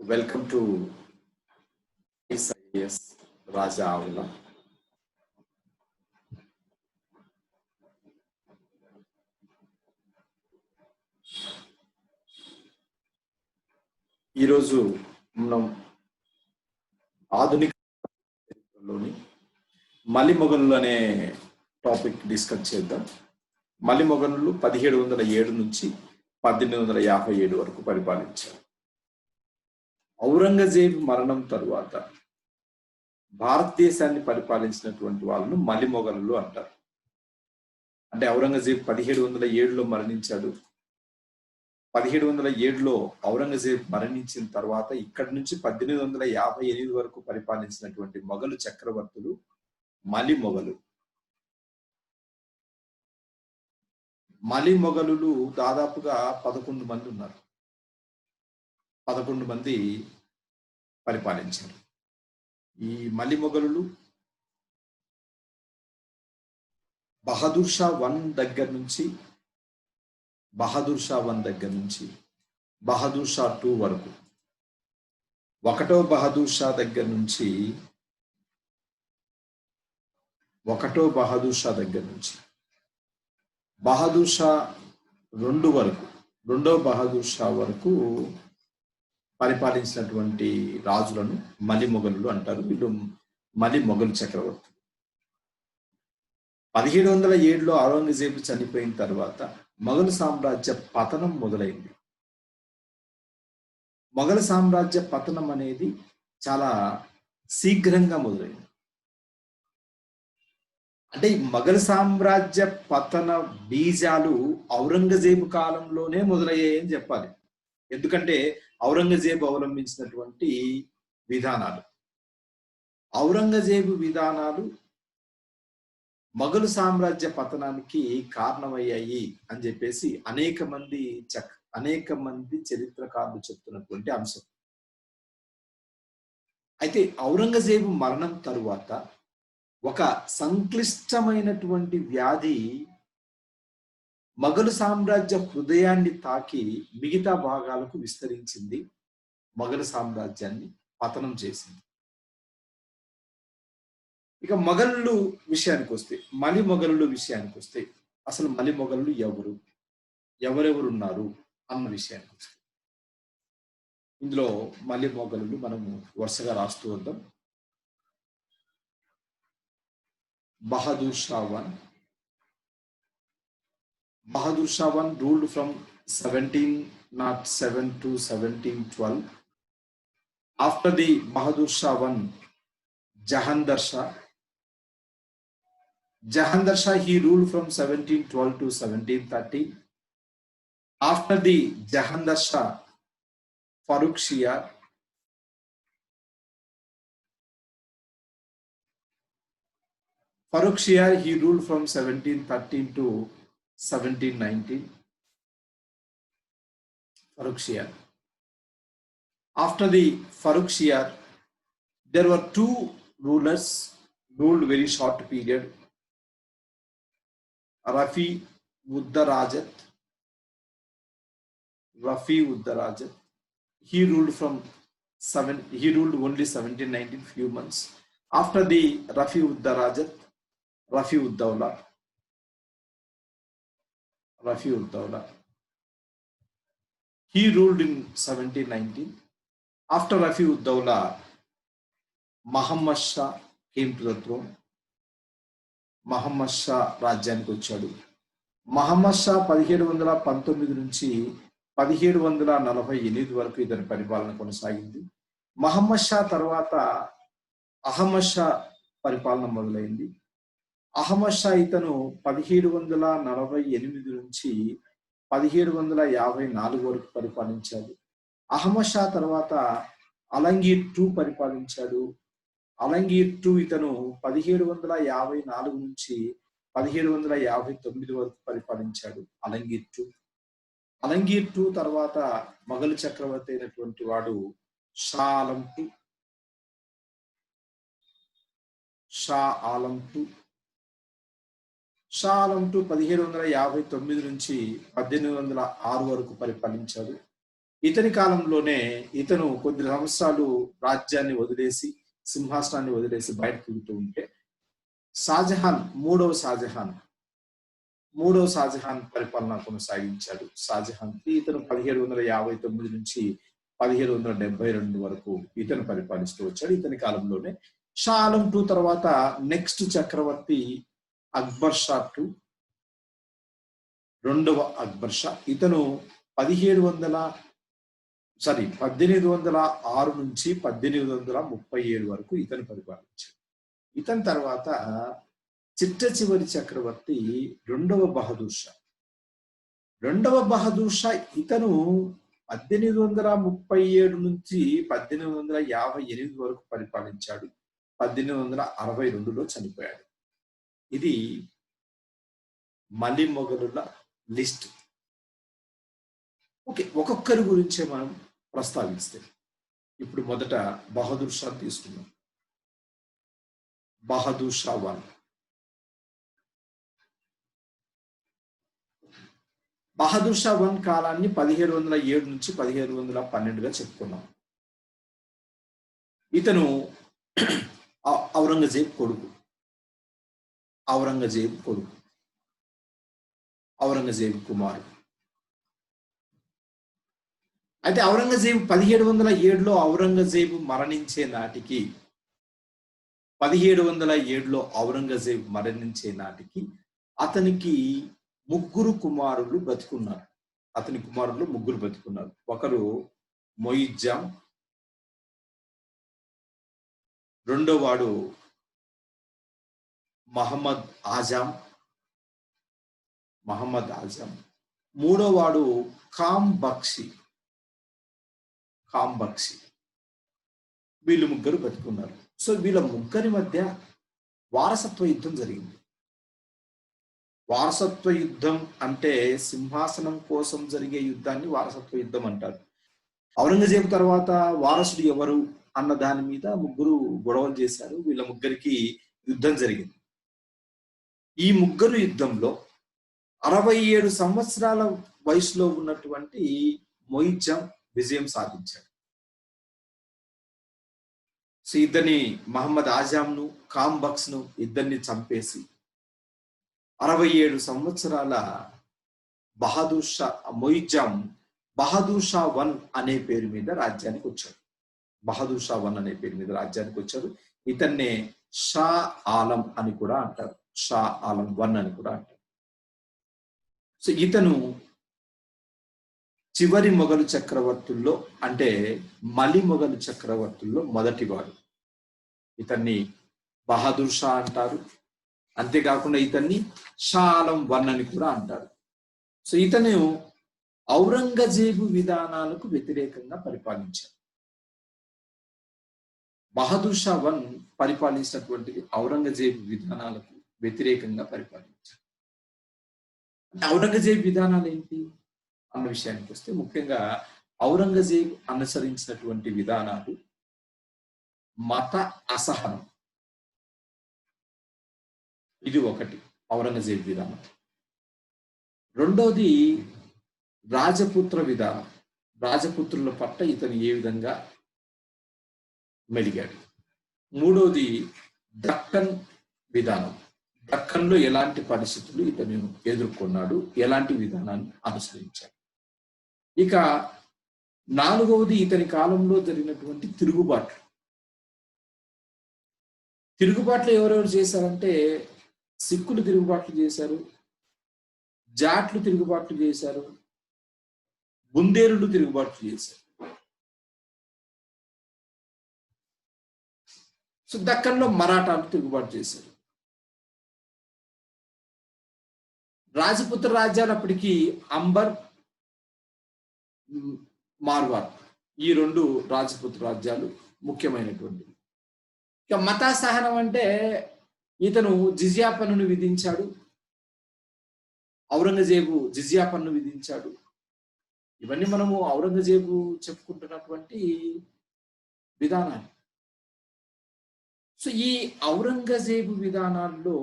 Welcome to IAS రాజా ఆవుల. ఈరోజు మనం ఆధునిక చరిత్రలోని మలిమొగలు అనే టాపిక్ డిస్కస్ చేద్దాం. మలిమొగలు 1707 నుంచి 1857 వరకు పరిపాలించారు. ఔరంగజేబు మరణం తరువాత భారతదేశాన్ని పరిపాలించినటువంటి వాళ్ళను మలిమొగలు అంటారు. అంటే ఔరంగజేబు 1707లో మరణించాడు. 1707లో ఔరంగజేబు మరణించిన తర్వాత ఇక్కడి నుంచి 1858 వరకు పరిపాలించినటువంటి మొఘలు చక్రవర్తులు మలిమొగలు. మలిమొగలు దాదాపుగా 11 మంది ఉన్నారు. 11 మంది పరిపాలించారు. ఈ మలిమొగలు బహదూర్ షా 1 దగ్గర నుంచి బహదూర్ షా 2 వరకు, ఒకటో బహదూర్ షా దగ్గర నుంచి బహదూర్ షా 2 వరకు, రెండో బహదూర్ షా వరకు పరిపాలించినటువంటి రాజులను మలిమొగలు అంటారు. వీళ్ళు మలిమొగలు చక్రవర్తులు. 1707లో ఔరంగజేబు చనిపోయిన తర్వాత మొఘలు సామ్రాజ్య పతనం మొదలైంది. మొఘలు సామ్రాజ్య పతనం అనేది చాలా శీఘ్రంగా మొదలైంది. అంటే ఈ మొఘలు సామ్రాజ్య పతన బీజాలు ఔరంగజేబు కాలంలోనే మొదలయ్యాయని చెప్పాలి. ఎందుకంటే ఔరంగజేబు అవలంబించినటువంటి ఔరంగజేబు విధానాలు మొఘలు సామ్రాజ్య పతనానికి కారణమయ్యాయి అని చెప్పేసి అనేక మంది చరిత్రకారులు చెప్తున్నటువంటి అంశం. అయితే ఔరంగజేబు మరణం తరువాత ఒక సంక్లిష్టమైనటువంటి వ్యాధి మొఘలు సామ్రాజ్య హృదయాన్ని తాకి మిగతా భాగాలకు విస్తరించింది. మొఘలు సామ్రాజ్యాన్ని పతనం చేసింది. ఇక మొఘలు విషయానికి వస్తే, మలిమొగలు విషయానికి వస్తే, అసలు మలిమొగలు ఎవరెవరు ఉన్నారు అన్న విషయానికి వస్తే, ఇందులో మలిమొగలు మనము వరుసగా రాస్తూ వద్దాం. Bahadur Shah 1 ruled from 1707 to 1712. After the Bahadur Shah 1, Jahandar Shah, he ruled from 1712 to 1730. After the Jahandar Shah, Farrukh Shah, he ruled from 1713 to 1719. Farrukh Shah. After the Farrukh Shah, there were 2 rulers ruled very short period. Rafi Uddarajat. He ruled only 1719, few months. After the Rafi Uddarajat, Rafi Uddawla. He ruled in 1719. After Rafi Uddawla, Muhammad Shah came to the throne. Muhammad Shah రాజ్యానికి వచ్చాడు. మహమ్మద్ షా 1719 నుంచి 1748 వరకు ఇతని పరిపాలన కొనసాగింది. మహమ్మద్ షా తర్వాత అహ్మద్ షా పరిపాలన మొదలైంది. అహ్మద్ షా ఇతను 1748 నుంచి 1754 వరకు పరిపాలించాడు. అహ్మద్ షా తర్వాత అలంగీర్ 2 పరిపాలించాడు. అలంగీర్ 2 ఇతను 1754 నుంచి 1759 వరకు పరిపాలించాడు. అలంగీర్ 2 తర్వాత మొఘలు చక్రవర్తి అయినటువంటి వాడు షా ఆలం 2. షా ఆలం 2 1759 నుంచి 1806 వరకు పరిపాలించాడు. ఇతని కాలంలోనే ఇతను కొద్ది సంవత్సరాలు రాజ్యాన్ని వదిలేసి సింహాసనాన్ని వదిలేసి బయట తిరుగుతూ ఉంటే షాజహాన్ మూడవ షాజహాన్ పరిపాలన కొనసాగించాడు. షాజహాన్ ఇతను 1759 నుంచి 1772 వరకు ఇతను పరిపాలిస్తూ వచ్చాడు. ఇతని కాలంలోనే షా ఆలం II తర్వాత నెక్స్ట్ చక్రవర్తి అక్బర్ షా II, రెండవ అక్బర్ షా. ఇతను 1806 నుంచి 1837 వరకు ఇతను పరిపాలించాడు. ఇతని తర్వాత చిట్ట చివరి చక్రవర్తి రెండవ బహదూర్ షా. ఇతను 1837 నుంచి 1858 వరకు పరిపాలించాడు. 1862లో చనిపోయాడు. ఇది మలి మొఘలుల లిస్ట్. ఓకే, ఒక్కొక్కరి గురించే మనం ప్రస్తావిస్తే ఇప్పుడు మొదట బహదూర్ షా తీసుకున్నాం. బహదూర్ షా 1. బహదూర్ షా 1 కాలాన్ని 1707 నుంచి 1712గా చెప్పుకున్నాం. ఇతను ఔరంగజేబ్ కొడుకు, ఔరంగజేబ్ కుమారుడు. అయితే ఔరంగజేబు 1707లో ఔరంగజేబు మరణించే నాటికి అతనికి ముగ్గురు కుమారులు బతికున్నారు. ఒకరు మొయిజ్జాం, రెండో వాడు మహమ్మద్ ఆజాం, మూడో వాడు కామ్ బక్షి. వీళ్ళు ముగ్గురు బతుకున్నారు. సో వీళ్ళ ముగ్గురి మధ్య వారసత్వ యుద్ధం జరిగింది. వారసత్వ యుద్ధం అంటే సింహాసనం కోసం జరిగే యుద్ధాన్ని వారసత్వ యుద్ధం అంటారు. ఔరంగజేబు తర్వాత వారసుడు ఎవరు అన్న దాని మీద ముగ్గురు గొడవలు చేశారు. వీళ్ళ ముగ్గురికి యుద్ధం జరిగింది. ఈ ముగ్గురు యుద్ధంలో 67 సంవత్సరాల వయసులో ఉన్నటువంటి మొయిజ్జాం విజయం సాధించాడు. సో ఇద్దరిని, మహమ్మద్ ఆజాంను, కామ్ బక్స్ను ఇద్దరిని చంపేసి 67 సంవత్సరాల మొయిజ్జాం బహదూర్ షా 1 అనే పేరు మీద రాజ్యానికి వచ్చాడు. ఇతన్నే షా ఆలం అని కూడా అంటారు. షా ఆలం 1 అని కూడా అంటారు. సో ఇతను చివరి మొఘలు చక్రవర్తుల్లో, అంటే మలి మొఘలు చక్రవర్తుల్లో మొదటివాడు. ఇతన్ని బహదూర్ షా అంటారు. అంతేకాకుండా ఇతన్ని షా ఆలం 1 అని కూడా అంటారు. సో ఇతను ఔరంగజేబు విధానాలకు వ్యతిరేకంగా పరిపాలించాడు. బహదూర్ షా 1 పరిపాలించినటువంటి ఔరంగజేబు విధానాలకు వ్యతిరేకంగా పరిపాలించాడు. ఔరంగజేబు విధానాలు ఏంటి అన్న విషయానికి వస్తే, ముఖ్యంగా ఔరంగజేబు అనుసరించినటువంటి విధానాలు మత అసహనం. ఇది ఒకటి ఔరంగజేబు విధానం. రెండోది రాజపుత్ర విధానం. రాజపుత్రుల పట్ల ఇతను ఏ విధంగా మెలిగాడు. మూడోది దక్కన్ విధానం. దక్కన్లో ఎలాంటి పరిస్థితులు ఇతను ఎదుర్కొన్నాడు, ఎలాంటి విధానాన్ని అనుసరించాడు. ఇక నాలుగవది ఇతని కాలంలో జరిగినటువంటి తిరుగుబాట్లు ఎవరెవరు చేశారంటే, సిక్కులు తిరుగుబాట్లు చేశారు, జాట్లు తిరుగుబాట్లు చేశారు, బుందేరులు తిరుగుబాట్లు చేశారు. సో దక్కన్లో మరాఠాలు తిరుగుబాటు చేశారు. రాజపుత్ర రాజ్యాలు అప్పటికి అంబర్, మార్వార్, ఈ 2 రాజపుత్ర రాజ్యాలు ముఖ్యమైనటువంటివి. ఇక మతాసహనం అంటే ఇతను జిజియా పన్నును విధించాడు. ఔరంగజేబు జిజియా పన్ను విధించాడు. ఇవన్నీ మనము ఔరంగజేబు చెప్పుకుంటున్నటువంటి విధానాలు. సో ఈ ఔరంగజేబు విధానాల్లో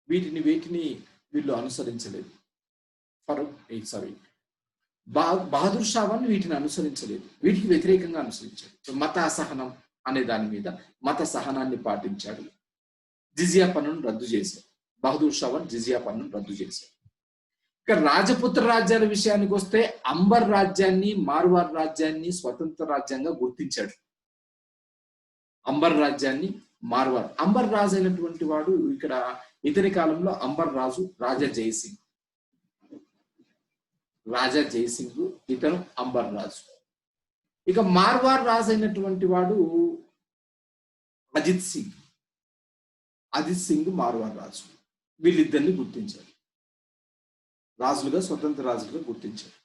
వీటిని వీళ్ళు అనుసరించలేదు. బహదూర్ షా వన్ వీటిని అనుసరించలేదు, వీటికి వ్యతిరేకంగా అనుసరించాడు. మత అసహనం అనే దాని మీద మత సహనాన్ని పాటించాడు. జిజియా పన్నును రద్దు చేశాడు. బహదూర్ షా వన్ జిజియా పన్నును రద్దు చేశాడు. ఇక రాజపుత్ర రాజ్యాల విషయానికి వస్తే అంబర్ రాజ్యాన్ని, మార్వార్ రాజ్యాన్ని స్వతంత్ర రాజ్యంగా గుర్తించాడు. అంబర్ రాజ్యాన్ని, మార్వార్. అంబర్ రాజు అయినటువంటి వాడు ఇక్కడ ఇతని కాలంలో అంబర్ రాజు రాజా జయసింగ్. రాజా జయసింగ్ ఇతను అంబర్ రాజు. ఇక మార్వార్ రాజు అయినటువంటి వాడు అజిత్ సింగ్. అజిత్ సింగ్ మార్వార్ రాజు. వీళ్ళిద్దరిని గుర్తించారు, రాజులుగా, స్వతంత్ర రాజులుగా గుర్తించారు.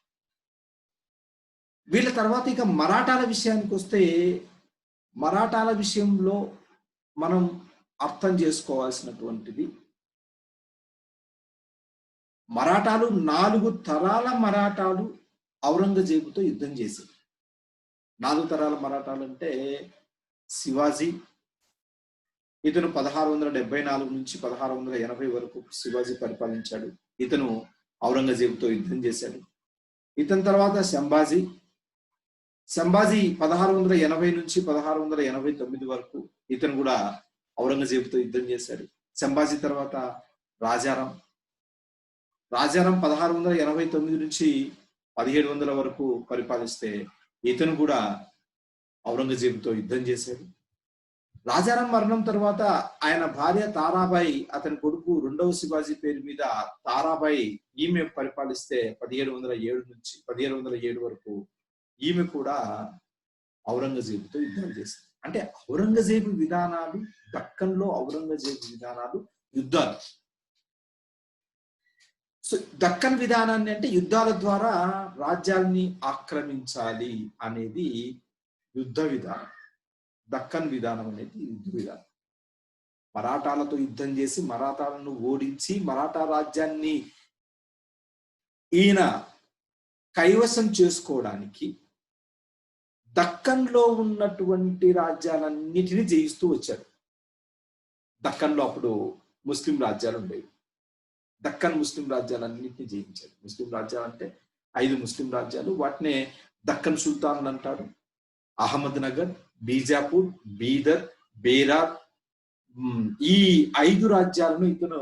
వీళ్ళ తర్వాత ఇక మరాఠాల విషయానికి వస్తే, మరాఠాల విషయంలో మనం అర్థం చేసుకోవాల్సినటువంటిది, మరాఠాలు 4 తరాల మరాఠాలు ఔరంగజేబుతో యుద్ధం చేశారు. 4 తరాల మరాఠాలు అంటే శివాజీ, ఇతను 1674 నుంచి 1680 వరకు శివాజీ పరిపాలించాడు. ఇతను ఔరంగజేబుతో యుద్ధం చేశాడు. ఇతని తర్వాత సంభాజీ 1680 నుంచి 1689 వరకు ఇతను కూడా ఔరంగజేబుతో యుద్ధం చేశాడు. సంభాజీ తర్వాత రాజారాం 1689 నుంచి 1700 వరకు పరిపాలిస్తే ఇతను కూడా ఔరంగజేబుతో యుద్ధం చేశాడు. రాజారాం మరణం తర్వాత ఆయన భార్య తారాబాయి, అతని కొడుకు 2వ శివాజీ పేరు మీద తారాబాయి, ఈమె పరిపాలిస్తే 1707 వరకు ఈమె కూడా ఔరంగజేబుతో యుద్ధాలు చేశారు. అంటే ఔరంగజేబు విధానాలు, దక్కన్లో ఔరంగజేబు విధానాలు యుద్ధాలు. సో దక్కన్ విధానాన్ని అంటే యుద్ధాల ద్వారా రాజ్యాల్ని ఆక్రమించాలి అనేది యుద్ధ విధానం. దక్కన్ విధానం అనేది యుద్ధ విధానం. మరాఠాలతో యుద్ధం చేసి మరాఠాలను ఓడించి మరాఠా రాజ్యాన్ని ఈయన కైవసం చేసుకోవడానికి దక్కన్లో ఉన్నటువంటి రాజ్యాలన్నిటినీ జయిస్తూ వచ్చాడు. దక్కన్లో అప్పుడు ముస్లిం రాజ్యాలు ఉండేవి. దక్కన్ ముస్లిం రాజ్యాలన్నింటినీ జయించాడు. ముస్లిం రాజ్యాలు అంటే 5 ముస్లిం రాజ్యాలు, వాటినే దక్కన్ సుల్తాన్ అంటాడు. అహ్మద్ నగర్, బీజాపూర్, బీదర్, బేరార్, ఈ 5 రాజ్యాలను ఇతను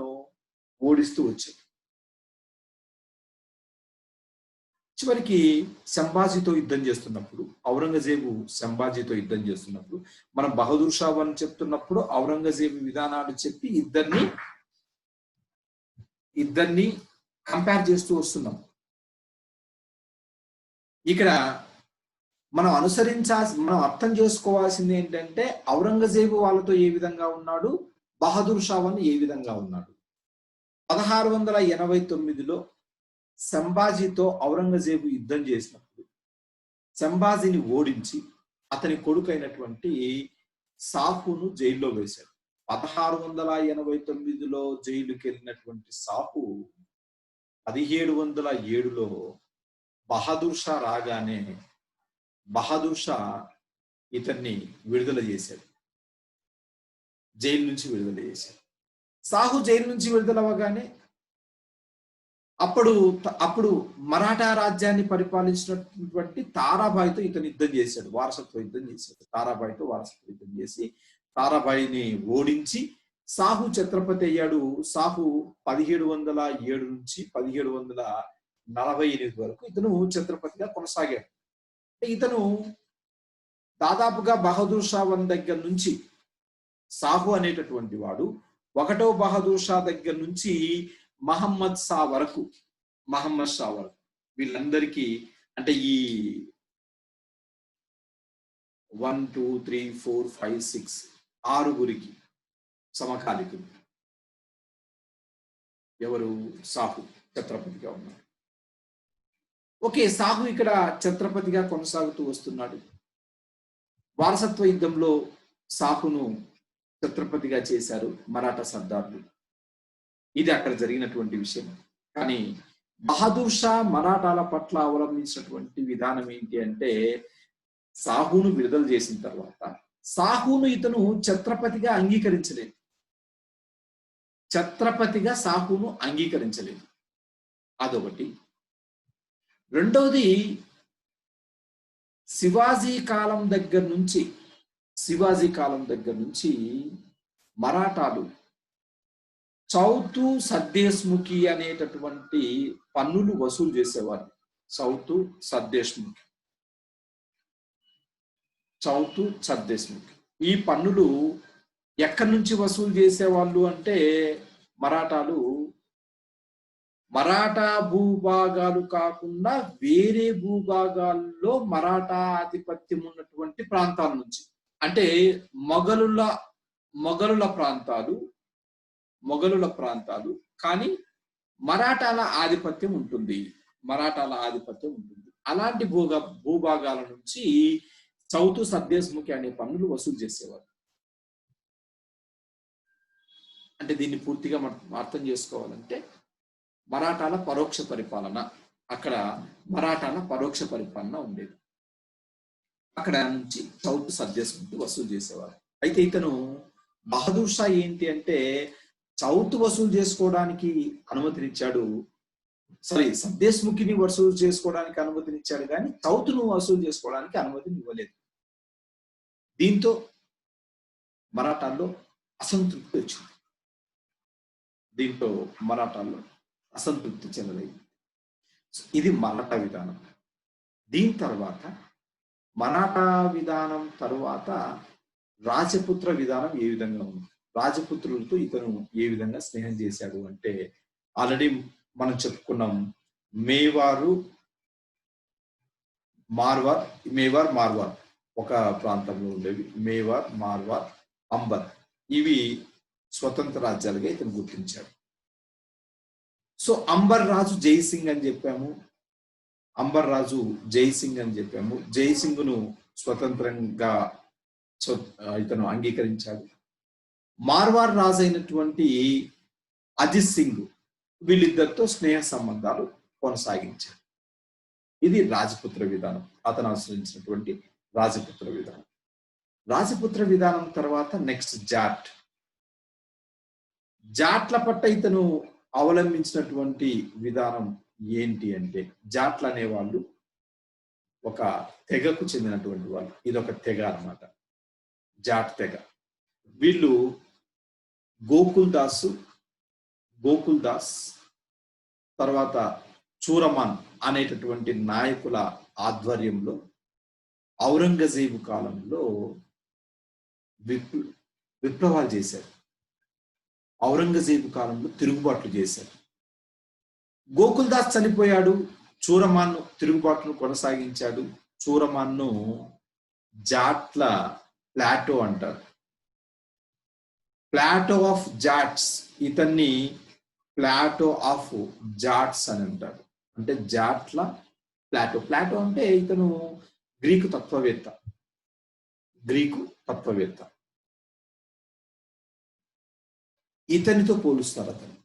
ఓడిస్తూ వచ్చాడు. చివరికి సంభాజీతో యుద్ధం చేస్తున్నప్పుడు, ఔరంగజేబు సంభాజీతో యుద్ధం చేస్తున్నప్పుడు, మనం బహదూర్ షా అని చెప్తున్నప్పుడు ఔరంగజేబు విధానాలు చెప్పి ఇద్దరిని కంపేర్ చేస్తూ వస్తున్నాం. ఇక్కడ మనం అర్థం చేసుకోవాల్సింది ఏంటంటే ఔరంగజేబు వాళ్ళతో ఏ విధంగా ఉన్నాడు, బహదూర్ షా ఏ విధంగా ఉన్నాడు. 1689లో సంభాజీతో ఔరంగజేబు యుద్ధం చేసినప్పుడు సంభాజీని ఓడించి అతని కొడుకైనటువంటి సాహును జైల్లో వేశాడు. 1689లో జైలుకి వెళ్ళినటువంటి సాహు 1707లో బహదూర్ షా రాగానే బహదూర్ షా ఇతన్ని విడుదల చేశాడు, జైలు నుంచి విడుదల చేశాడు. సాహు జైలు నుంచి విడుదల అవ్వగానే అప్పుడు మరాఠా రాజ్యాన్ని పరిపాలించినటువంటి తారాబాయితో ఇతను యుద్ధం చేశాడు, వారసత్వ యుద్ధం చేశాడు. తారాబాయితో వారసత్వ యుద్ధం చేసి తారాబాయిని ఓడించి సాహు ఛత్రపతి అయ్యాడు. సాహు 1707 నుంచి 1748 వరకు ఇతను ఛత్రపతిగా కొనసాగాడు. ఇతను దాదాపుగా బహదూర్ షా దగ్గర నుంచి సాహు అనేటటువంటి వాడు 1వ బహదూర్ షా దగ్గర నుంచి మహమ్మద్ షా వరకు వీళ్ళందరికీ అంటే ఈ 1 2 3 4 5 6 6గురికి సమకాలికులు. ఎవరు? సాహు ఛత్రపతిగా ఉన్నారు. ఓకే, సాహు ఇక్కడ ఛత్రపతిగా కొనసాగుతూ వస్తున్నాడు. వారసత్వ యుద్ధంలో సాహును ఛత్రపతిగా చేశారు మరాఠా సర్దార్లు. ఇది అక్కడ జరిగినటువంటి విషయం. కానీ బహదూర్ షా మరాఠాల పట్ల అవలంబించినటువంటి విధానం ఏంటి అంటే, సాహును విడుదల చేసిన తర్వాత సాహును ఇతను ఛత్రపతిగా అంగీకరించలేదు. అదొకటి. రెండవది శివాజీ కాలం దగ్గర నుంచి మరాఠాలు చౌతు సద్దేశ్ముఖి అనేటటువంటి పన్నులు వసూలు చేసేవారు. చౌతు సద్దేశ్ముఖి ఈ పన్నులు ఎక్కడి నుంచి వసూలు చేసేవాళ్ళు అంటే మరాఠాలు మరాఠా భూభాగాలు కాకుండా వేరే భూభాగాల్లో మరాఠా ఆధిపత్యం ఉన్నటువంటి ప్రాంతాల నుంచి, అంటే మొఘలుల ప్రాంతాలు కానీ మరాఠాల ఆధిపత్యం ఉంటుంది. అలాంటి భూభాగాల నుంచి చౌతు సద్దేశ్ముఖి అనే పన్నులు వసూలు చేసేవారు. అంటే దీన్ని పూర్తిగా మనం అర్థం చేసుకోవాలంటే మరాఠాల పరోక్ష పరిపాలన, అక్కడ మరాఠాల పరోక్ష పరిపాలన ఉండేది. అక్కడ నుంచి చౌతు సద్దేశ్ముఖి వసూలు చేసేవారు. అయితే ఇతను బహదూర్ షా ఏంటి అంటే చౌతు వసూలు చేసుకోవడానికి అనుమతినిచ్చాడు, సద్దేశ్ముఖిని వసూలు చేసుకోవడానికి అనుమతినిచ్చాడు కానీ చౌతును వసూలు చేసుకోవడానికి అనుమతిని ఇవ్వలేదు. దీంతో మరాఠాల్లో అసంతృప్తి వచ్చింది. చెందలేదు. ఇది మరాఠా విధానం. దీని తర్వాత మరాఠా విధానం తరువాత రాజపుత్ర విధానం ఏ విధంగా ఉంది, రాజపుత్రులతో ఇతను ఏ విధంగా స్నేహం చేశాడు అంటే ఆల్రెడీ మనం చెప్పుకున్నాం. మేవార్ మార్వార్ ఒక ప్రాంతంలో ఉండేవి. మేవార్, మార్వార్, అంబర్ ఇవి స్వతంత్ర రాజ్యాలుగా ఇతను గుర్తించాడు. సో అంబర్ రాజు జైసింగ్ అని చెప్పాము. జైసింగ్ను స్వతంత్రంగా ఇతను అంగీకరించాడు. మార్వార్ రాజు అయినటువంటి అజిత్ సింగ్ వీళ్ళిద్దరితో స్నేహ సంబంధాలు కొనసాగించారు. ఇది రాజపుత్ర విధానం, అతను అనుసరించినటువంటి రాజపుత్ర విధానం. రాజపుత్ర విధానం తర్వాత నెక్స్ట్ జాట్ల పట్ల ఇతను అవలంబించినటువంటి విధానం ఏంటి అంటే జాట్లు అనేవాళ్ళు ఒక తెగకు చెందినటువంటి వాళ్ళు. ఇదొక తెగ అన్నమాట, జాట్ తెగ. వీళ్ళు గోకుల్ దాస్ తర్వాత చూరమాన్ అనేటటువంటి నాయకుల ఆధ్వర్యంలో ఔరంగజేబు కాలంలో విప్లవాలు చేశారు. ఔరంగజేబు కాలంలో తిరుగుబాట్లు చేశారు. గోకుల్ దాస్ చనిపోయాడు, చూరమాన్ తిరుగుబాటును కొనసాగించాడు. చూరమాన్ను జాట్ల ప్లాటో అంటారు, ప్లాటో ఆఫ్ జాట్స్. ఇతన్ని ప్లాటో ఆఫ్ జాట్స్ అని అంటారు. అంటే జాట్ల ప్లాటో అంటే ఇతను గ్రీకు తత్వవేత్త. ఇతనితో పోలుస్తారు. అతను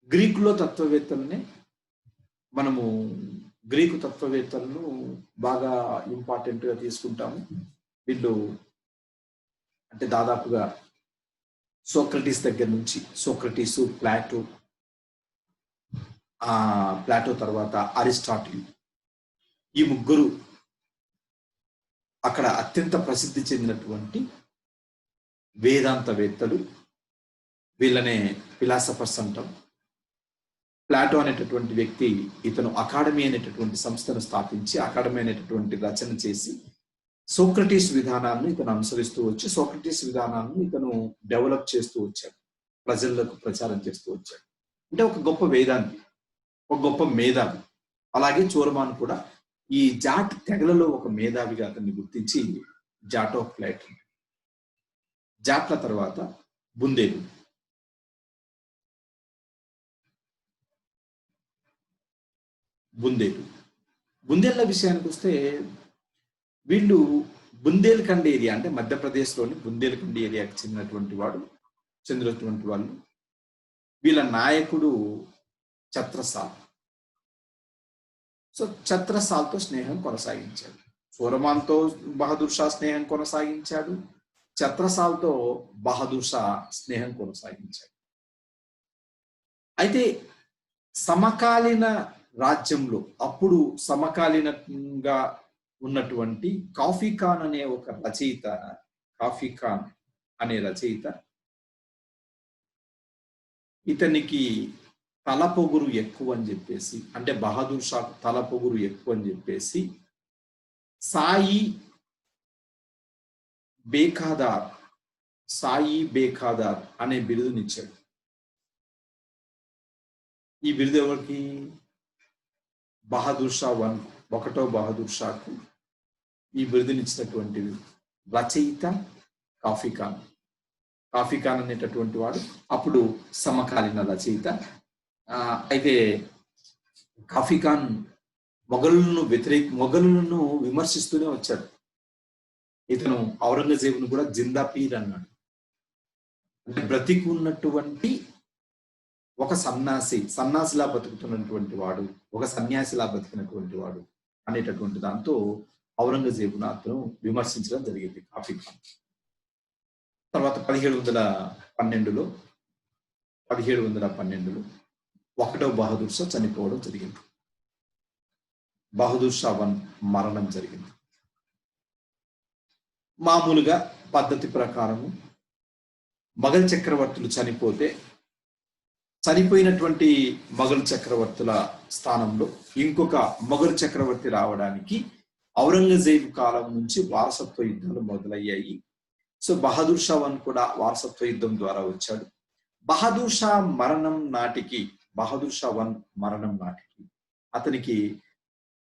గ్రీకులో తత్వవేత్తలనే మనము గ్రీకు తత్వవేత్తలను బాగా ఇంపార్టెంట్ గా తీసుకుంటాము. వీళ్ళు అంటే దాదాపుగా సోక్రటీస్ దగ్గర నుంచి ప్లాటో తర్వాత అరిస్టాటిల్, ఈ ముగ్గురు అక్కడ అత్యంత ప్రసిద్ధి చెందినటువంటి వేదాంతవేత్తలు. వీళ్ళనే ఫిలాసఫర్స్ అంటాం. ప్లాటో అనేటటువంటి వ్యక్తి ఇతను అకాడమీ అనేటటువంటి సంస్థను స్థాపించి అకాడమీ అనేటటువంటి రచన చేసి సోక్రటీస్ విధానాలను ఇతను అనుసరిస్తూ వచ్చి సోక్రటీస్ విధానాలను ఇతను డెవలప్ చేస్తూ వచ్చాడు, ప్రజలకు ప్రచారం చేస్తూ వచ్చాడు. అంటే ఒక గొప్ప వేదాంతి, ఒక గొప్ప మేధావి. అలాగే చూరమాన్ కూడా ఈ జాట్ తెగలలో ఒక మేధావిగా అతన్ని గుర్తించి జాట్ ఆఫ్ ప్లాటో. జాట్ల తర్వాత బుందేళ్ల విషయానికి వస్తే వీళ్ళు బుందేల్ఖండ్ ఏరియా అంటే మధ్యప్రదేశ్లోని బుందేల్ఖండ్ ఏరియాకి చెందినటువంటి వాళ్ళు. వీళ్ళ నాయకుడు ఛత్రసాల్. సో ఛత్రసాల్తో స్నేహం కొనసాగించాడు. చూరమాన్తో బహదూర్ షా స్నేహం కొనసాగించాడు. ఛత్రసాల్తో బహదూర్ షా స్నేహం కొనసాగించాడు. అయితే సమకాలీన రాజ్యంలో అప్పుడు సమకాలీనంగా ఉన్నటువంటి కాఫీ ఖాన్ అనే ఒక రచయిత, కాఫీ ఖాన్ అనే రచయిత, ఇతనికి తలపొగురు ఎక్కువ అని చెప్పేసి, అంటే బహదూర్ షా తలపొగురు ఎక్కువ అని చెప్పేసి సాయి బేఖాదార్, సాయి బేఖాదార్ అనే బిరుదునిచ్చాడు. ఈ బిరుదు ఎవరికి? బహదూర్ షా ఒకటో బహదూర్ షాకు ఈ బిరుదునిచ్చినటువంటి రచయిత కాఫీ ఖాన్. కాఫీ ఖాన్ అనేటటువంటి వాడు అప్పుడు సమకాలీన రచయిత. అయితే కాఫీ ఖాన్ మొఘలులను విమర్శిస్తూనే వచ్చాడు. ఇతను ఔరంగజేబును కూడా జిందా పీర్ అన్నాడు. అంటే బ్రతికి ఉన్నటువంటి ఒక సన్నాసిలా బతుకుతున్నటువంటి వాడు, ఒక సన్యాసిలా బతికినటువంటి వాడు అనేటటువంటి దాంతో ఔరంగజేబును అతను విమర్శించడం జరిగింది కాఫీ ఖాన్. తర్వాత 1712లో ఒకటో బహదూర్ షా చనిపోవడం జరిగింది. బహదూర్ షా మరణం జరిగింది. మామూలుగా పద్ధతి ప్రకారము మొఘల్ చక్రవర్తులు చనిపోతే చనిపోయినటువంటి మొఘల్ చక్రవర్తుల స్థానంలో ఇంకొక మొఘల్ చక్రవర్తి రావడానికి ఔరంగజేబు కాలం నుంచి వారసత్వ యుద్ధాలు మొదలయ్యాయి. సో బహదూర్ షా కూడా వారసత్వ యుద్ధం ద్వారా వచ్చాడు. బహదూర్ షా మరణం నాటికి అతనికి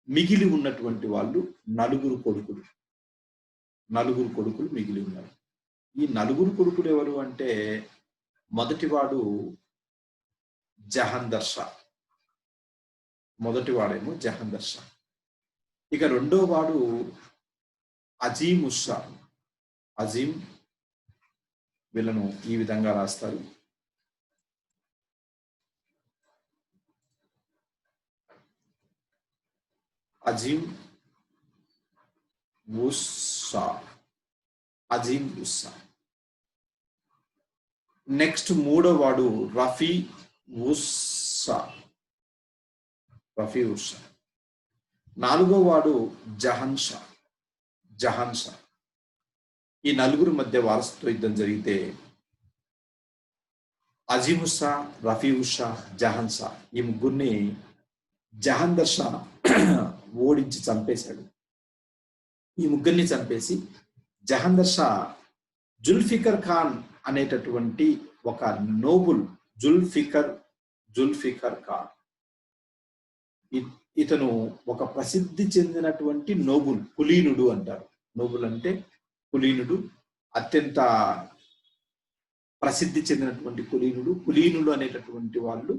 మిగిలి ఉన్నటువంటి వాళ్ళు నలుగురు కొడుకులు మిగిలి ఉన్నారు. ఈ నలుగురు కొడుకులు ఎవరు అంటే, మొదటివాడు జహందర్ షా, ఇక రెండో వాడు అజీం, వీళ్ళను ఈ విధంగా రాస్తారు. అజీం ఉస్సా. నెక్స్ట్ మూడో వాడు రఫీ ఉస్సా. నాలుగో వాడు జహాన్ షా. ఈ నలుగురు మధ్య వారసత్వ యుద్ధం జరిగితే అజీం ఉస్సా, రఫీ ఉస్సా, జహాన్ షా ఈ ముగ్గురిని జహందర్ షా ఓడించి చంపేశాడు. ఈ ముగ్గురిని చంపేసి జహందర్ షా జుల్ఫికర్ ఖాన్ అనేటటువంటి ఒక నోబుల్, జుల్ఫికర్ ఖాన్, ఇతను ఒక ప్రసిద్ధి చెందినటువంటి నోబుల్, కులీనుడు అంటారు. నోబుల్ అంటే కులీనుడు, అత్యంత ప్రసిద్ధి చెందినటువంటి కులీనులు అనేటటువంటి వాళ్ళు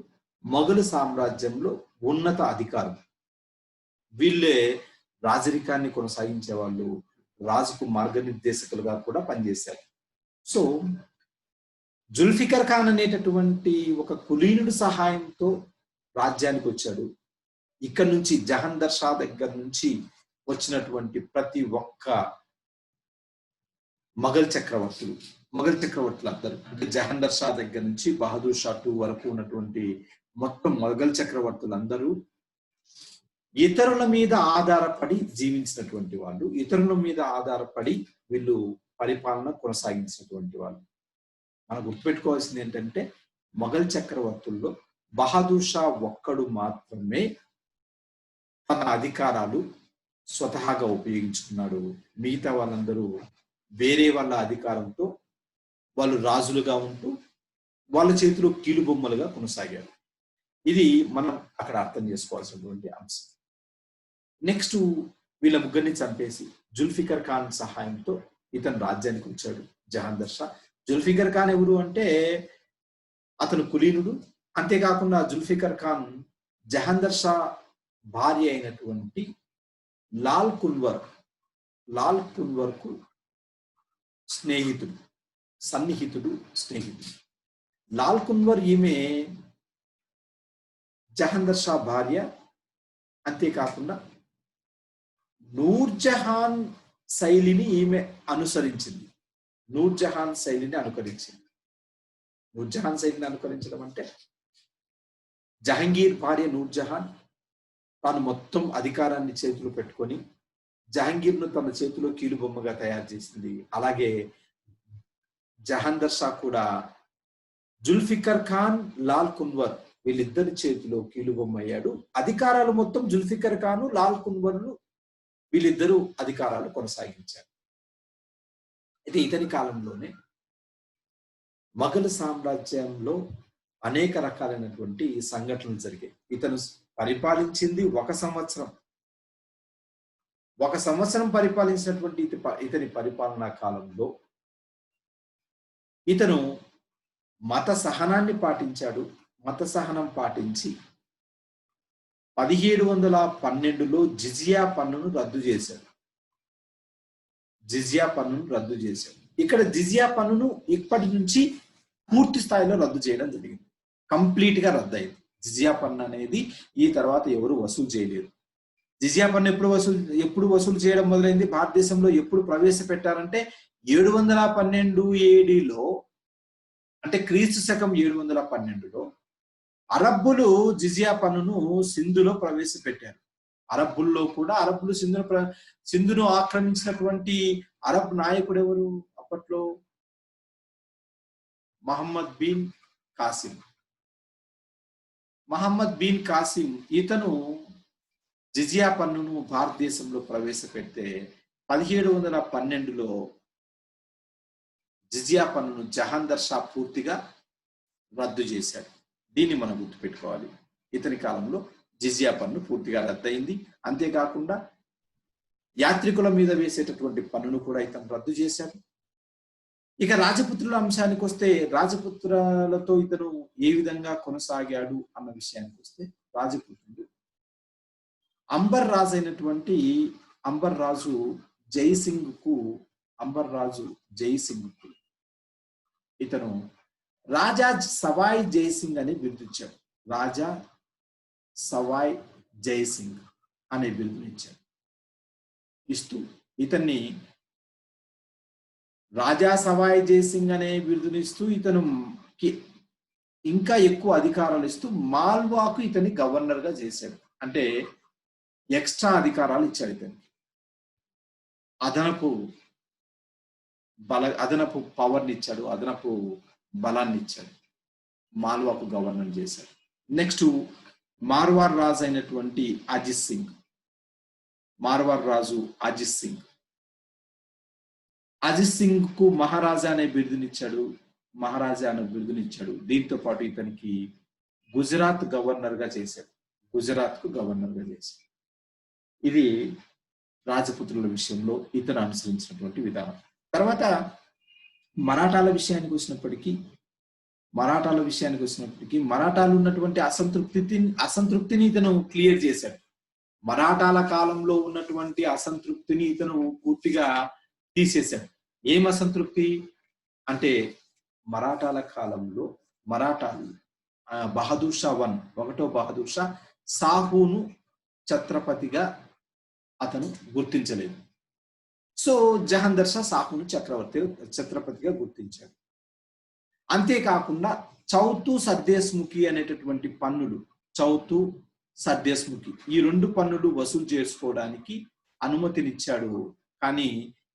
మొఘలు సామ్రాజ్యంలో ఉన్నత అధికారం. వీళ్ళే రాజరికాన్ని కొనసాగించే వాళ్ళు, రాజుకు మార్గనిర్దేశకులుగా కూడా పనిచేశారు. సో జుల్ఫికర్ ఖాన్ అనేటటువంటి ఒక కులీనుడి సహాయంతో రాజ్యానికి వచ్చాడు. ఇక్కడ నుంచి జహందర్ షా దగ్గర నుంచి వచ్చినటువంటి ప్రతి ఒక్క మొఘల్ చక్రవర్తులు అందరూ, అంటే జహందర్ షా దగ్గర నుంచి బహదూర్ షా 2 వరకు ఉన్నటువంటి మొత్తం మొఘల్ చక్రవర్తులందరూ ఇతరుల మీద ఆధారపడి జీవించినటువంటి వాళ్ళు, ఇతరుల మీద ఆధారపడి వీళ్ళు పరిపాలన కొనసాగించినటువంటి వాళ్ళు. మనం గుర్తుపెట్టుకోవాల్సింది ఏంటంటే, మొఘల్ చక్రవర్తుల్లో బహదూర్ షా ఒక్కడు మాత్రమే తన అధికారాలు స్వతహాగా ఉపయోగించుకున్నాడు. మిగతా వాళ్ళందరూ వేరే వాళ్ళ అధికారంతో వాళ్ళు రాజులుగా ఉంటూ వాళ్ళ చేతిలో కీలుబొమ్మలుగా కొనసాగారు. ఇది మనం అక్కడ అర్థం చేసుకోవాల్సినటువంటి అంశం. నెక్స్ట్ వీళ్ళ ముగ్గురిని చంపేసి జుల్ఫికర్ ఖాన్ సహాయంతో ఇతను రాజ్యానికి వచ్చాడు జహందర్ షా. జుల్ఫికర్ ఖాన్ ఎవరు అంటే అతను కులీనుడు. అంతేకాకుండా జుల్ఫికర్ ఖాన్ జహందర్ షా భార్య అయినటువంటి లాల్ కున్వర్ కు సన్నిహితుడు. లాల్ కున్వర్ ఈమె జహందర్ షా భార్య. అంతేకాకుండా నూర్జహాన్ శైలిని ఈమె అనుసరించింది. నూర్జహాన్ శైలిని అనుకరించడం అంటే జహంగీర్ భార్య నూర్జహాన్ తాను మొత్తం అధికారాన్ని చేతిలో పెట్టుకొని జహంగీర్ను తన చేతిలో కీలుబొమ్మగా తయారు చేసింది. అలాగే జహాందర్ షా కూడా జుల్ఫికర్ ఖాన్, లాల్ కున్వర్ వీళ్ళిద్దరి చేతిలో కీలుబొమ్మ అయ్యాడు. అధికారాలు మొత్తం జుల్ఫికర్ ఖాన్, లాల్ కున్వర్లు వీళ్ళిద్దరూ అధికారాలు కొనసాగించారు. అయితే ఇతని కాలంలోనే మొఘల్ సామ్రాజ్యంలో అనేక రకాలైనటువంటి సంఘటనలు జరిగాయి. ఇతను పరిపాలించింది ఒక సంవత్సరం పరిపాలించినటువంటి ఇతని పరిపాలనా కాలంలో ఇతను మత సహనాన్ని పాటించాడు. మత సహనం పాటించి 1712లో జిజియా పన్నును రద్దు చేశాడు. ఇక్కడ జిజియా పన్నును ఇప్పటి నుంచి పూర్తి స్థాయిలో రద్దు చేయడం జరిగింది. కంప్లీట్ గా రద్దు అయింది. జిజియా పన్ను అనేది ఈ తర్వాత ఎవరు వసూలు చేయలేరు. జిజియా పన్ను ఎప్పుడు వసూలు చేయడం మొదలైంది? భారతదేశంలో ఎప్పుడు ప్రవేశపెట్టారంటే 712 ఏడీలో, అంటే క్రీస్తు శకం 712లో అరబ్బులు జిజియా పన్నును సింధులో ప్రవేశపెట్టారు. అరబ్బులు సింధును ఆక్రమించినటువంటి అరబ్ నాయకుడు ఎవరు అప్పట్లో? మహమ్మద్ బిన్ కాసిం. ఇతను జిజియా పన్నును భారతదేశంలో ప్రవేశపెడితే 1712లో జిజియా పన్నును జహాందర్ షా పూర్తిగా రద్దు చేశాడు. దీన్ని మనం గుర్తుపెట్టుకోవాలి. ఇతని కాలంలో జిజియా పన్ను పూర్తిగా రద్దయింది. అంతేకాకుండా యాత్రికుల మీద వేసేటటువంటి పన్నును కూడా ఇతను రద్దు చేశాడు. ఇక రాజపుత్రుల అంశానికి వస్తే, రాజపుత్రులతో ఇతను ఏ విధంగా కొనసాగాడు అన్న విషయానికి వస్తే, రాజపుత్రుడు అంబర్ రాజు జైసింగ్ కు ఇతను రాజా సవాయ్ జైసింగ్ అని బిరుదిచ్చాడు. రాజా సవాయ్ జైసింగ్ అనే బిరుదునిచ్చాడు. ఇస్తూ ఇతన్ని రాజా సవాయ్ జైసింగ్ అనే బిరుదునిస్తూ ఇతను ఇంకా ఎక్కువ అధికారాలు ఇస్తూ మాల్వాకు ఇతన్ని గవర్నర్ గా చేశాడు. అంటే ఎక్స్ట్రా అధికారాలు ఇచ్చాడు. ఇతనికి అదనపు పవర్ని ఇచ్చాడు, అదనపు బలాన్ని ఇచ్చాడు. మాల్వాకు గవర్నర్ చేశాడు. నెక్స్ట్ మార్వార్ రాజు అయినటువంటి అజిత్ సింగ్ కు మహారాజా అనే బిరుదునిచ్చాడు. దీంతో పాటు ఇతనికి గుజరాత్ కు గవర్నర్ గా చేశాడు. ఇది రాజపుత్రుల విషయంలో ఇతను అనుసరించినటువంటి విధానం. తర్వాత మరాఠాల విషయానికి వచ్చినప్పటికీ మరాఠాలు ఉన్నటువంటి అసంతృప్తిని ఇతను క్లియర్ చేశాడు. మరాఠాల కాలంలో ఉన్నటువంటి అసంతృప్తిని ఇతను పూర్తిగా తీసేశాడు. ఏం అసంతృప్తి అంటే, మరాఠాల కాలంలో బహదూర్ షా ఒకటో బహదూర్ షా సాహును ఛత్రపతిగా అతను గుర్తించలేదు. సో జహాందర్ షా సాహును ఛత్రపతిగా గుర్తించాడు. అంతేకాకుండా చౌతు సర్దేశ్ముఖి అనేటటువంటి పన్నులు, ఈ 2 పన్నులు వసూలు చేసుకోవడానికి అనుమతినిచ్చాడు. కానీ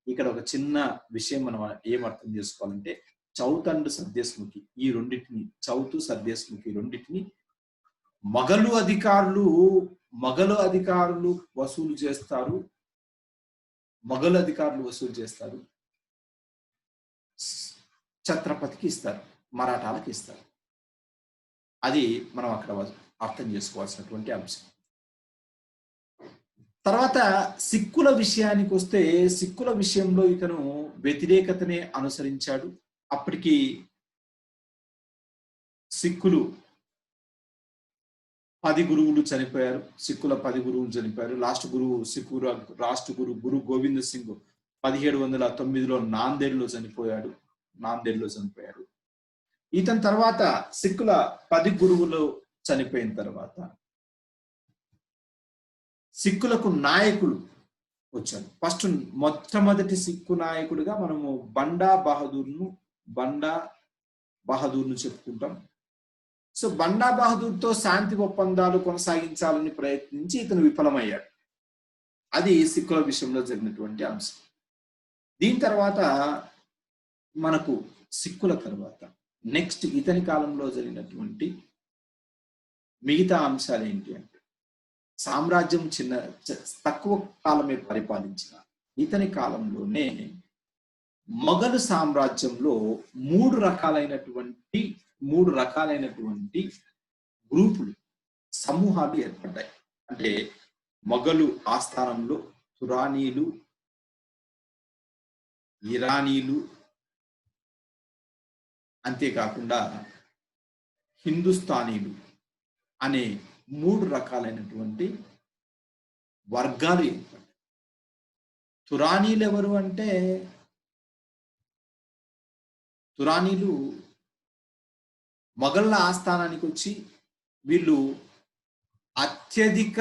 ఇక్కడ ఒక చిన్న విషయం మనం ఏం అర్థం చేసుకోవాలంటే, చౌత్ అండ్ సర్దేశ్ముఖి ఈ రెండింటిని మొఘలు అధికారులు వసూలు చేస్తారు. ఛత్రపతికి ఇస్తారు, మరాఠాలకు ఇస్తారు. అది మనం అక్కడ అర్థం చేసుకోవాల్సినటువంటి అంశం. తర్వాత సిక్కుల విషయానికి వస్తే, సిక్కుల విషయంలో ఇతను వ్యతిరేకతనే అనుసరించాడు. అప్పటికి సిక్కులు 10 గురువులు చనిపోయారు. లాస్ట్ గురువు గురు గోవింద్ సింగ్ 1709లో నాందేడ్లో చనిపోయాడు. ఇతని తర్వాత సిక్కుల 10 గురువులు చనిపోయిన తర్వాత సిక్కులకు నాయకులు వచ్చాడు. మొట్టమొదటి సిక్కు నాయకుడిగా మనము బండా బహదూర్ను చెప్పుకుంటాం. సో బండా బహదూర్తో శాంతి ఒప్పందాలు కొనసాగించాలని ప్రయత్నించి ఇతను విఫలమయ్యాడు. అది సిక్కుల విషయంలో జరిగినటువంటి అంశం. దీని తర్వాత మనకు సిక్కుల తర్వాత నెక్స్ట్ ఇతని కాలంలో జరిగినటువంటి మిగతా అంశాలు ఏంటి అంటే, సామ్రాజ్యం తక్కువ కాలమే పరిపాలించిన ఇతని కాలంలోనే మొఘలు సామ్రాజ్యంలో మూడు రకాలైనటువంటి గ్రూపులు, సమూహాలు ఏర్పడ్డాయి. అంటే మొఘలు ఆస్థానంలో తురానీలు, ఇరానీలు, అంతేకాకుండా హిందుస్థానీలు అనే మూడు రకాలైనటువంటి వర్గాలు ఏర్పడ్డాయి. తురానీలు ఎవరు అంటే, తురానీలు మొఘళ్ళ ఆస్థానానికి వచ్చి వీళ్ళు అత్యధిక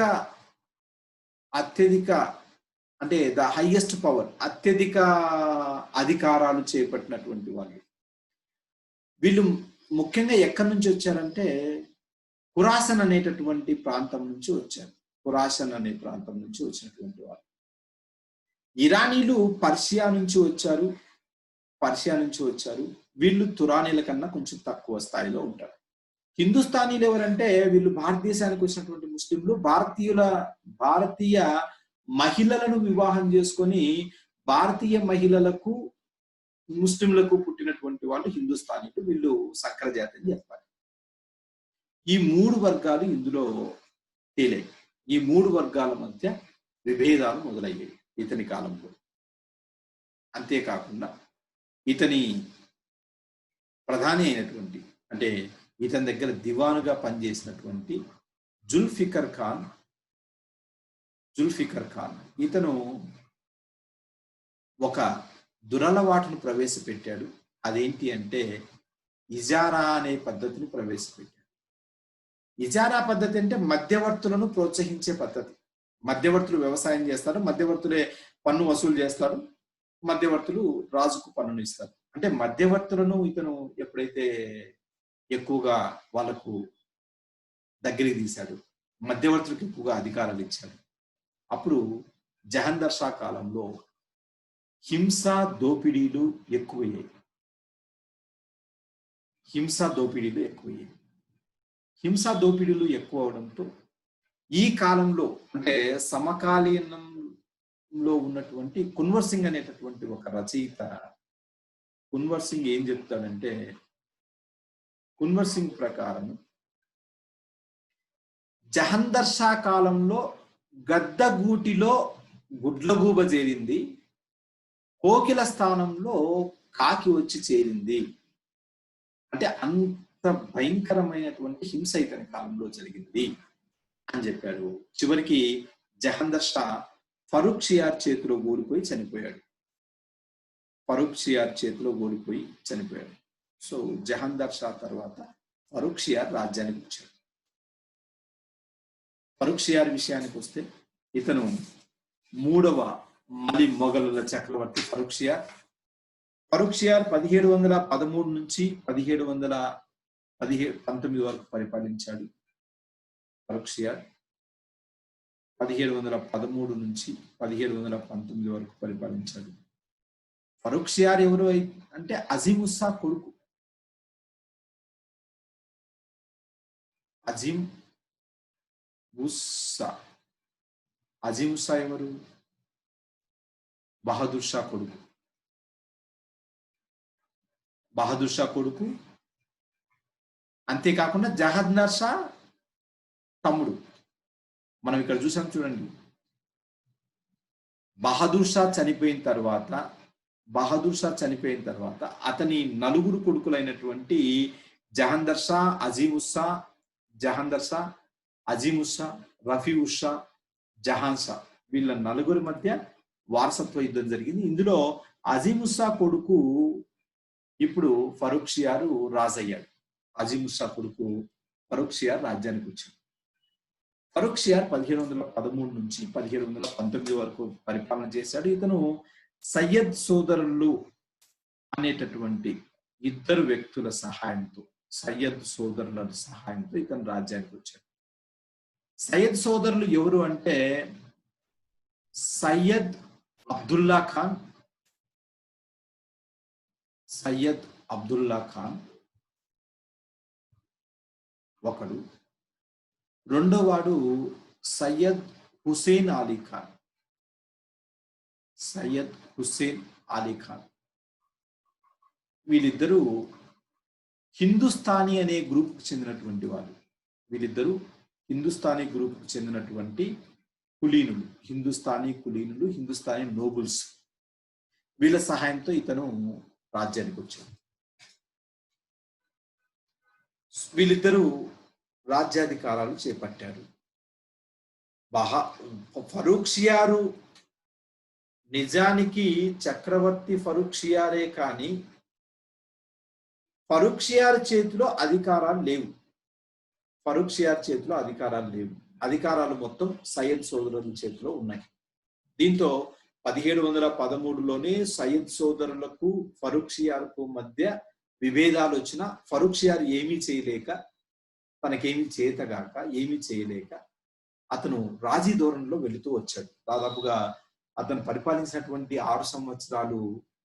అంటే ద హైయెస్ట్ పవర్, అత్యధిక అధికారాలు చేపట్టినటువంటి వాళ్ళు. వీళ్ళు ముఖ్యంగా ఎక్కడి నుంచి వచ్చారంటే ఖురాసన్ అనేటటువంటి ప్రాంతం నుంచి వచ్చారు. ఖురాసన్ అనే ప్రాంతం నుంచి వచ్చినటువంటి వాళ్ళు. ఇరానీలు పర్షియా నుంచి వచ్చారు. వీళ్ళు తురానీల కన్నా కొంచెం తక్కువ స్థాయిలో ఉంటారు. హిందుస్థానీలు ఎవరంటే వీళ్ళు భారతదేశానికి వచ్చినటువంటి ముస్లింలు, భారతీయ మహిళలను వివాహం చేసుకొని భారతీయ మహిళలకు ముస్లింలకు పుట్టినటువంటి వాళ్ళు హిందుస్థానీలు. వీళ్ళు సంకర జాతి అని చెప్పాలి. ఈ మూడు వర్గాలు ఇందులో తేలాయి. ఈ మూడు వర్గాల మధ్య విభేదాలు మొదలయ్యాయి ఇతని కాలంలో. అంతేకాకుండా ఇతని ప్రధాని అయినటువంటి, అంటే ఇతని దగ్గర దివానుగా పనిచేసినటువంటి జుల్ఫికర్ ఖాన్ ఇతను ఒక దురలవాటును ప్రవేశపెట్టాడు. అదేంటి అంటే ఇజారా అనే పద్ధతిని ప్రవేశపెట్టాడు. ఇజారా పద్ధతి అంటే మధ్యవర్తులను ప్రోత్సహించే పద్ధతి. మధ్యవర్తులు వ్యవసాయం చేస్తారు, మధ్యవర్తులే పన్ను వసూలు చేస్తారు, మధ్యవర్తులు రాజుకు పన్నును ఇస్తారు. అంటే మధ్యవర్తులను ఇతను ఎప్పుడైతే ఎక్కువగా వాళ్ళకు దగ్గరికి తీశాడు, మధ్యవర్తులకు ఎక్కువగా అధికారాలు ఇచ్చాడు, అప్పుడు జహందర్ షా కాలంలో హింసా దోపిడీలు ఎక్కువయ్యాయి. హింసా దోపిడీలు ఎక్కువ అవడంతో ఈ కాలంలో, అంటే సమకాలీనంలో ఉన్నటువంటి కున్వర్ సింగ్ అనేటటువంటి ఒక రచయిత, కున్వర్ సింగ్ ఏం చెప్తాడంటే, కున్వర్ సింగ్ ప్రకారం జహందర్ షా కాలంలో గద్దగూటిలో గుడ్లగూబ చేరింది, కోకిల స్థానంలో కాకి వచ్చి చేరింది. అంటే అంత భయంకరమైనటువంటి హింస ఇతని కాలంలో జరిగింది అని చెప్పాడు. చివరికి జహందర్ షా ఫరూక్ షియార్ చేతిలో ఓడిపోయి చనిపోయాడు. సో జహందర్ షా తర్వాత ఫరూక్ షియార్ రాజ్యానికి వచ్చాడు. ఫరూక్ షియార్ విషయానికి వస్తే, ఇతను మూడవ మలి మొఘలుల చక్రవర్తి ఫరూక్ షియార్ 1713 నుంచి 1719 వరకు పరిపాలించాడు. ఫరూక్ షియార్ 1713 నుంచి 1719 వరకు పరిపాలించాడు. ఫరూక్ షియార్ ఎవరు అంటే అజీమ్ ఉస్సా కొడుకు. అజీమ్ ఉస్సా ఎవరు? బహదూర్ షా కొడుకు. అంతేకాకుండా జహందర్ షా తమ్ముడు. మనం ఇక్కడ చూసాం చూడండి, బహదూర్ షా చనిపోయిన తర్వాత అతని నలుగురు కొడుకులైనటువంటి జహందర్ షా, అజీమ్ ఉస్సా, రఫీ ఉస్సా, జహాన్ షా, వీళ్ళ నలుగురి మధ్య వారసత్వ యుద్ధం జరిగింది. ఇందులో అజీమ్ ఉస్సా కొడుకు ఇప్పుడు ఫరూక్ షియార్ రాజయ్యాడు. అజీమ్ ఉస్సా కొడుకు ఫరూక్ షియార్ రాజ్యానికి వచ్చాడు. ఫరూక్ షియార్ 1713 నుంచి 1719 వరకు పరిపాలన చేశాడు. ఇతను సయ్యద్ సోదరులు అనేటటువంటి ఇద్దరు వ్యక్తుల సహాయంతో, సయ్యద్ సోదరుల సహాయంతో ఇతను రాజ్యానికి వచ్చాడు. సయ్యద్ సోదరులు ఎవరు అంటే సయ్యద్ అబ్దుల్లా ఖాన్, సయ్యద్ అబ్దుల్లా ఖాన్ ఒకడు, రెండో వాడు సయ్యద్ హుసేన్ అలీ ఖాన్. సయ్యద్ హుసేన్ అలీ ఖాన్ వీళ్ళిద్దరూ హిందుస్థానీ అనే గ్రూప్కి చెందినటువంటి వాళ్ళు. వీళ్ళిద్దరూ హిందుస్థానీ గ్రూప్కి చెందినటువంటి కులీనులు, హిందుస్థానీ కులీనులు, హిందుస్థానీ నోబుల్స్. వీళ్ళ సహాయంతో ఇతను రాజ్యానికి వచ్చాడు. వీళ్ళిద్దరూ రాజ్యాధికారాలు చేపట్టారు. ఫరూక్షియారు నిజానికి చక్రవర్తి ఫరూక్షియారే కానీ ఫరూక్షియార్ చేతిలో అధికారాలు లేవు. ఫరూక్షియార్ చేతిలో అధికారాలు లేవు. అధికారాలు మొత్తం సయ్యద్ సోదరుల చేతిలో ఉన్నాయి. దీంతో 1713లోనే సయ్యద్ సోదరులకు ఫరూక్షియార్కు మధ్య విభేదాలు వచ్చిన ఫరూక్షియార్ ఏమీ చేయలేక, తనకేమీ చేతగాక, ఏమీ చేయలేక అతను రాజీ ధోరణిలో వెళుతూ వచ్చాడు. దాదాపుగా అతను పరిపాలించినటువంటి 6 సంవత్సరాలు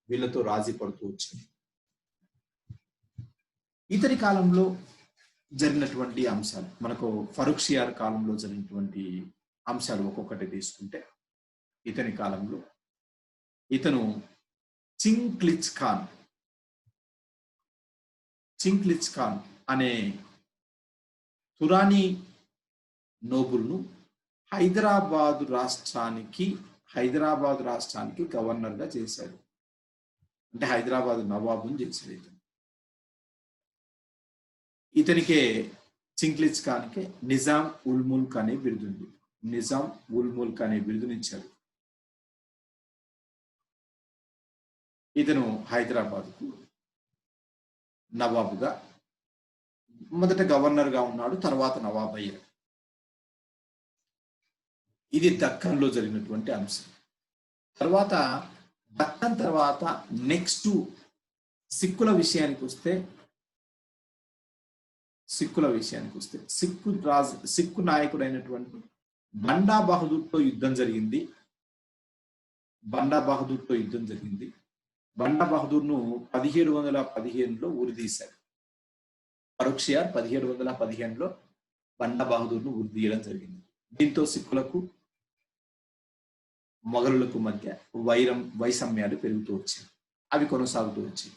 వీళ్ళతో రాజీ పడుతూ వచ్చాడు. ఇతని కాలంలో జరిగినటువంటి అంశాలు, మనకు ఫరూక్షియార్ కాలంలో జరిగినటువంటి అంశాలు ఒక్కొక్కటి తీసుకుంటే, ఇతని కాలంలో ఇతను చింగ్లిజ్ ఖాన్ అనే తురానీ నోబుల్ను హైదరాబాద్ రాష్ట్రానికి గవర్నర్గా చేశాడు. అంటే హైదరాబాద్ నవాబుని చేశాడు ఇతను. ఇతనికే చింగ్లిజ్ ఖాన్కే నిజాం ఉల్ ముల్క్ అనే బిరుదుంది. నిజాం ఉల్ ముల్క్ అనే బిరుదునిచ్చాడు. ఇతను హైదరాబాద్కు నవాబుగా, మొదట గవర్నర్గా ఉన్నాడు, తర్వాత నవాబ్ అయ్యాడు. ఇది దక్కన్లో జరిగినటువంటి అంశం. దక్కన్ తర్వాత నెక్స్ట్ సిక్కుల విషయానికి వస్తే సిక్కు నాయకుడైనటువంటి బండా బహదూర్తో యుద్ధం జరిగింది. బండా బహదూర్ను 1715లో ఉరిదీశాడు. ఫరూక్షియార్ 1715లో బండా బహదూర్ను ఉరిదీయడం జరిగింది. దీంతో సిక్కులకు మొఘలులకు మధ్య వైషమ్యాలు పెరుగుతూ వచ్చాయి. అవి కొనసాగుతూ వచ్చాయి.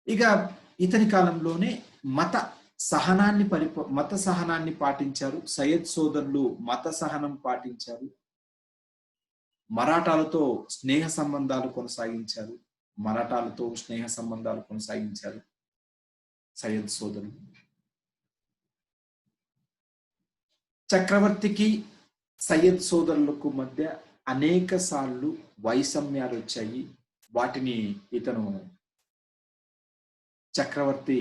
ఇక ఇతని కాలంలోనే మత సహనాన్ని పాటించారు. సయ్యద్ సోదరులు మత సహనం పాటించారు. మరాఠాలతో స్నేహ సంబంధాలు కొనసాగించారు సయ్యద్ సోదరులు. చక్రవర్తికి సయ్యద్ సోదరులకు మధ్య అనేక సార్లు వైషమ్యాలు వచ్చాయి. వాటిని ఇతను చక్రవర్తి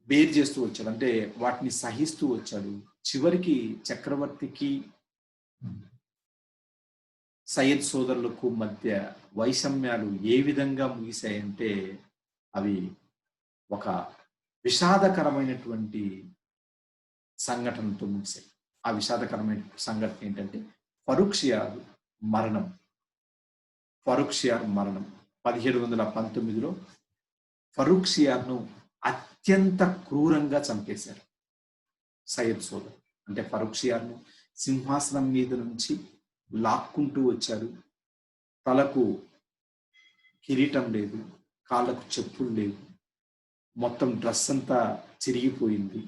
బేర్ చేస్తూ వచ్చాడు, అంటే వాటిని సహిస్తూ వచ్చాడు. చివరికి చక్రవర్తికి సయ్యద్ సోదరులకు మధ్య వైషమ్యాలు ఏ విధంగా ముగిశాయంటే అవి ఒక విషాదకరమైనటువంటి సంఘటనతో ముగిశాయి. ఆ విషాదకరమైన సంఘటన ఏంటంటే ఫరూక్షియార్ మరణం. 1719లో ఫరూక్షియార్ను అత్యంత క్రూరంగా చంపేశారు సయ్యద్ సోదరు. అంటే ఫరూక్షియార్ను సింహాసనం మీద నుంచి లాక్కుంటూ వచ్చారు. తలకు కిరీటం లేదు, కాళ్ళకు చెప్పులు లేవు, మొత్తం డ్రెస్ అంతా చిరిగిపోయింది,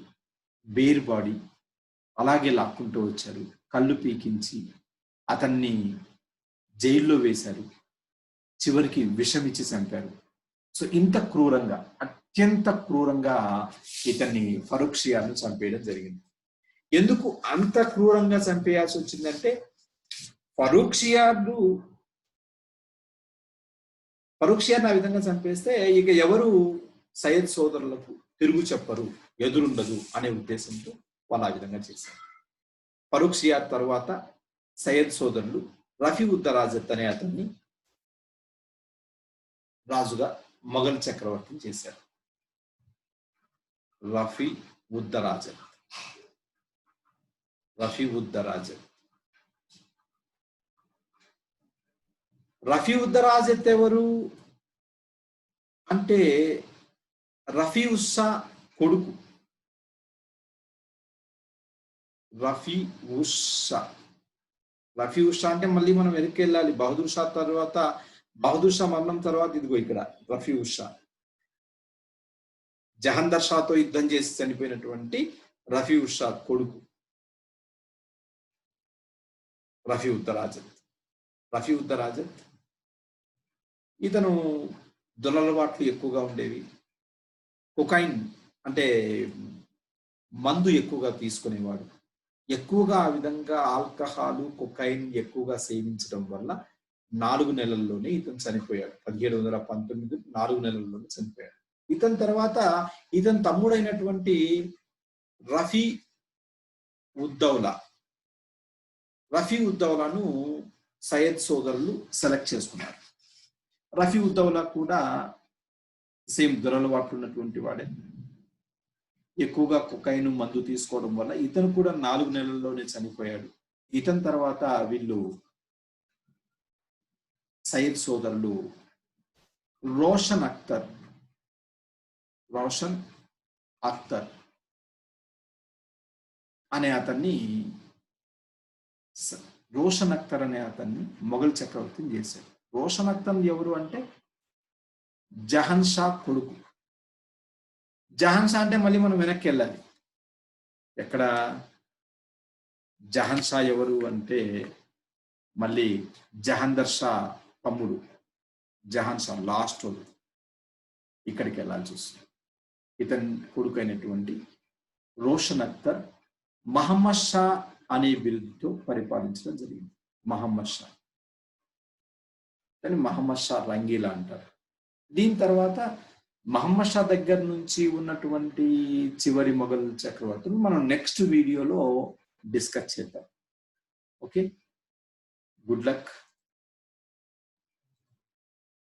బేర్ బాడీ. అలాగే లాక్కుంటూ వచ్చారు. కళ్ళు పీకించి అతన్ని జైల్లో వేశారు. చివరికి విషం ఇచ్చి చంపారు. సో ఇంత క్రూరంగా, అత్యంత క్రూరంగా ఇతన్ని ఫరూక్షియార్ను చంపేయడం జరిగింది. ఎందుకు అంత క్రూరంగా చంపేయాల్సి వచ్చిందంటే ఫరూక్షియార్ను ఆ విధంగా చంపేస్తే ఇక ఎవరు సయ్యద్ సోదరులకు తిరుగు చెప్పరు, ఎదురుండదు అనే ఉద్దేశంతో వాళ్ళు ఆ విధంగా చేశారు. ఫరూక్షియార్ తర్వాత సయ్యద్ సోదరులు రఫీ ఉద్దరాజత్ అనే అతన్ని రాజుగా మొఘల్ చక్రవర్తిని చేశారు. రఫీ ఉద్ దరాజత్. రఫీ ఉద్ దరాజత్. రఫీ ఉద్ దరాజత్ ఎవరు అంటే రఫీ ఉస్సా కొడుకు. రఫీ ఉస్సా. రఫీ ఉస్సా అంటే మళ్ళీ మనం వెనక్కి వెళ్ళాలి. బహదూర్ షా తర్వాత, బహదూర్ షా మరణం తర్వాత ఇదిగో ఇక్కడ రఫీ ఉస్సా. జహందర్ షాతో యుద్ధం చేసి చనిపోయినటువంటి రఫీ ఉస్సా కొడుకు రఫీ ఉద్ దరాజత్. రఫీ ఉద్ దరాజత్ ఇతను దురలవాట్లు ఎక్కువగా ఉండేవి. కొకైన్ అంటే మందు ఎక్కువగా తీసుకునేవాడు. ఎక్కువగా ఆ విధంగా ఆల్కహాలు, కొకైన్ ఎక్కువగా సేవించడం వల్ల 4 నెలల్లోనే ఇతను చనిపోయాడు. 1719 4 నెలల్లోనే చనిపోయాడు. ఇతని తర్వాత ఇతని తమ్ముడైనటువంటి రఫీ ఉద్ దౌలా. రఫీ ఉద్ దౌలాను సయ్యద్ సోదరులు సెలెక్ట్ చేసుకున్నారు. రఫీ ఉద్ దౌలా కూడా సేమ్ దురలవాట్లు ఉన్నటువంటి వాడే. ఎక్కువగా కొకైన్ మందు తీసుకోవడం వల్ల ఇతను కూడా 4 నెలల్లోనే చనిపోయాడు. ఇతని తర్వాత వీళ్ళు సయ్యద్ సోదరులు రోషన్ అఖ్తర్ అనే అతన్ని మొఘల్ చక్రవర్తిని చేశాడు. రోషన్ అఖ్తర్ ఎవరు అంటే జహన్ షా కొడుకు. జహన్ షా అంటే మళ్ళీ మనం వెనక్కి వెళ్ళాలి. ఎక్కడ జహన్ షా ఎవరు అంటే మళ్ళీ జహందర్ షా తమ్ముడు జహాన్ షా లాస్ట్ రోజు ఇక్కడికి వెళ్ళాల్సి వస్తుంది. ఇతని కొడుకు అయినటువంటి రోషన్ అఖ్తర్ మహమ్మద్ షా అనే బిరుదుతో పరిపాలించడం జరిగింది. మహమ్మద్ షా కానీ మహమ్మద్ షా రంగీలా అంటారు. దీని తర్వాత మహమ్మద్ షా దగ్గర నుంచి ఉన్నటువంటి చివరి మొఘల్ చక్రవర్తులు మనం నెక్స్ట్ వీడియోలో డిస్కస్ చేద్దాం. Okay, good luck.